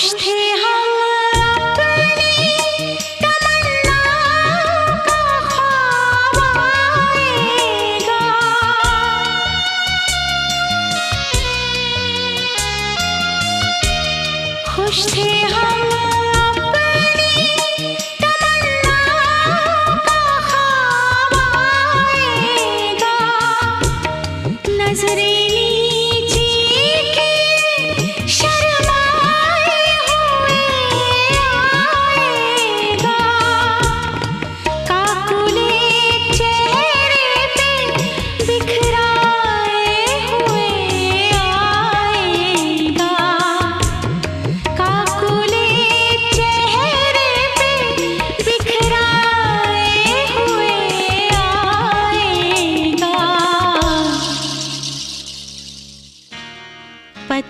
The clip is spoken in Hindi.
खुश थे हम अपनी तमन्ना का ख्वाब आएगा। खुश थे हम